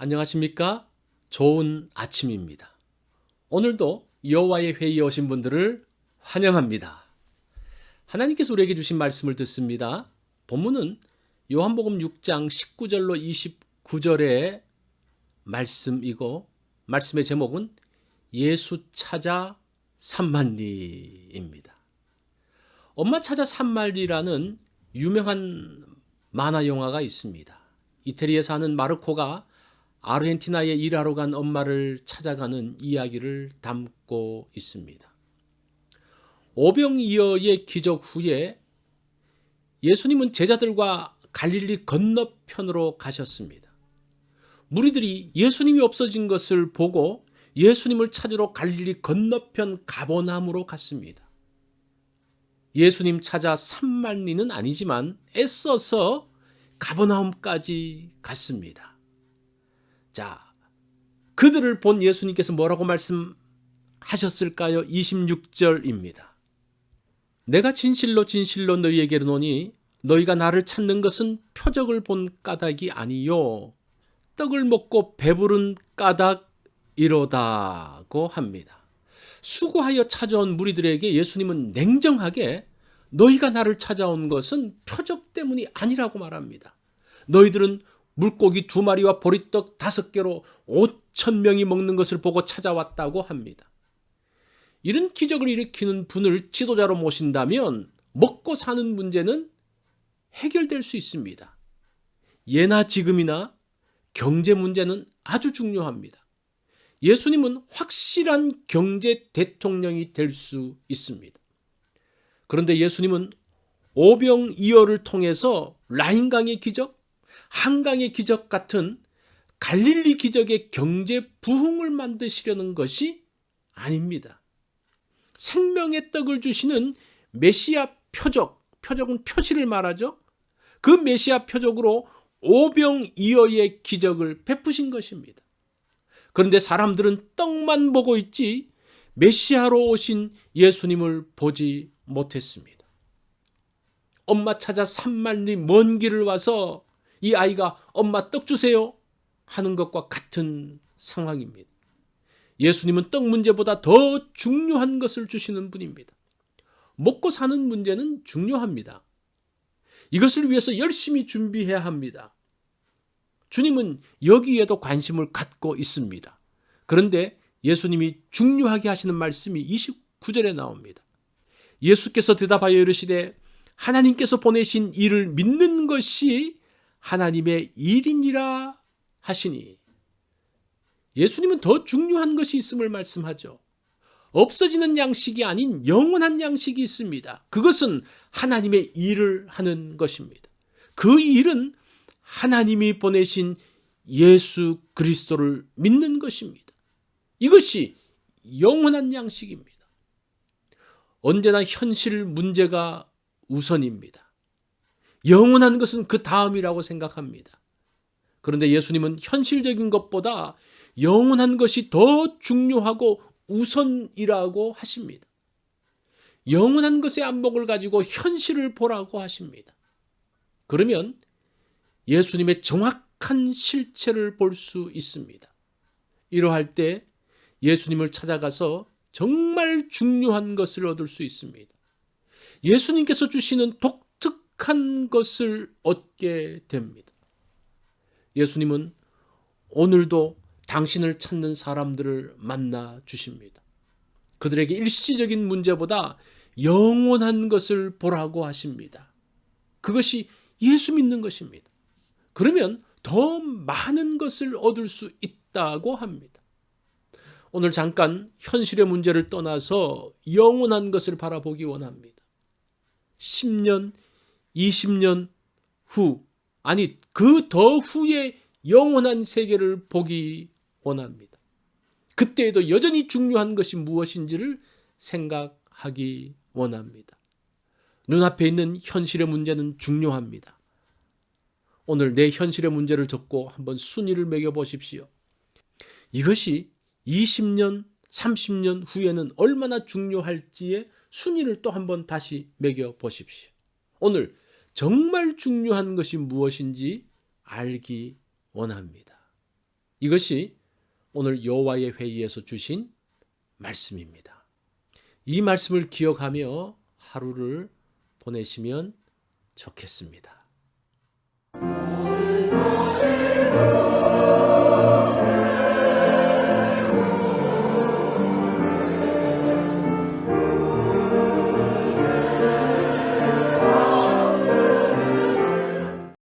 안녕하십니까? 좋은 아침입니다. 오늘도 여호와의 회의에 오신 분들을 환영합니다. 하나님께서 우리에게 주신 말씀을 듣습니다. 본문은 요한복음 6장 19절로 29절의 말씀이고 말씀의 제목은 예수 찾아 산만리입니다. 엄마 찾아 산만리라는 유명한 만화 영화가 있습니다. 이태리에 사는 마르코가 아르헨티나에 일하러 간 엄마를 찾아가는 이야기를 담고 있습니다. 오병이어의 기적 후에 예수님은 제자들과 갈릴리 건너편으로 가셨습니다. 무리들이 예수님이 없어진 것을 보고 예수님을 찾으러 갈릴리 건너편 가버나움으로 갔습니다. 예수님 찾아 산만리는 아니지만 애써서 가버나움까지 갔습니다. 자, 그들을 본 예수님께서 뭐라고 말씀하셨을까요? 26절입니다. 내가 진실로 진실로 너희에게 이르노니 너희가 나를 찾는 것은 표적을 본 까닭이 아니요 떡을 먹고 배부른 까닭이로다고 합니다. 수고하여 찾아온 무리들에게 예수님은 냉정하게 너희가 나를 찾아온 것은 표적 때문이 아니라고 말합니다. 너희들은 물고기 2마리와 보리떡 5개로 5,000명이 먹는 것을 보고 찾아왔다고 합니다. 이런 기적을 일으키는 분을 지도자로 모신다면 먹고 사는 문제는 해결될 수 있습니다. 예나 지금이나 경제 문제는 아주 중요합니다. 예수님은 확실한 경제 대통령이 될 수 있습니다. 그런데 예수님은 오병이어를 통해서 라인강의 기적, 한강의 기적 같은 갈릴리 기적의 경제 부흥을 만드시려는 것이 아닙니다. 생명의 떡을 주시는 메시아 표적, 표적은 표시를 말하죠. 그 메시아 표적으로 오병이어의 기적을 베푸신 것입니다. 그런데 사람들은 떡만 보고 있지 메시아로 오신 예수님을 보지 못했습니다. 엄마 찾아 산만리 먼 길을 와서 이 아이가 엄마 떡 주세요 하는 것과 같은 상황입니다. 예수님은 떡 문제보다 더 중요한 것을 주시는 분입니다. 먹고 사는 문제는 중요합니다. 이것을 위해서 열심히 준비해야 합니다. 주님은 여기에도 관심을 갖고 있습니다. 그런데 예수님이 중요하게 하시는 말씀이 29절에 나옵니다. 예수께서 대답하여 이르시되 하나님께서 보내신 이를 믿는 것이 하나님의 일이니라 하시니, 예수님은 더 중요한 것이 있음을 말씀하죠. 없어지는 양식이 아닌 영원한 양식이 있습니다. 그것은 하나님의 일을 하는 것입니다. 그 일은 하나님이 보내신 예수 그리스도를 믿는 것입니다. 이것이 영원한 양식입니다. 언제나 현실 문제가 우선입니다. 영원한 것은 그 다음이라고 생각합니다. 그런데 예수님은 현실적인 것보다 영원한 것이 더 중요하고 우선이라고 하십니다. 영원한 것의 안목을 가지고 현실을 보라고 하십니다. 그러면 예수님의 정확한 실체를 볼 수 있습니다. 이러할 때 예수님을 찾아가서 정말 중요한 것을 얻을 수 있습니다. 예수님께서 주시는 독특한 것을 얻게 됩니다. 예수님은 오늘도 당신을 찾는 사람들을 만나 주십니다. 그들에게 일시적인 문제보다 영원한 것을 보라고 하십니다. 그것이 예수 믿는 것입니다. 그러면 더 많은 것을 얻을 수 있다고 합니다. 오늘 잠깐 현실의 문제를 떠나서 영원한 것을 바라보기 원합니다. 10년, 20년 후, 아니 그 더 후에 영원한 세계를 보기 원합니다. 그때에도 여전히 중요한 것이 무엇인지를 생각하기 원합니다. 눈앞에 있는 현실의 문제는 중요합니다. 오늘 내 현실의 문제를 적고 한번 순위를 매겨보십시오. 이것이 20년, 30년 후에는 얼마나 중요할지의 순위를 또 한번 다시 매겨보십시오. 오늘 정말 중요한 것이 무엇인지 알기 원합니다. 이것이 오늘 여호와의 회의에서 주신 말씀입니다. 이 말씀을 기억하며 하루를 보내시면 좋겠습니다.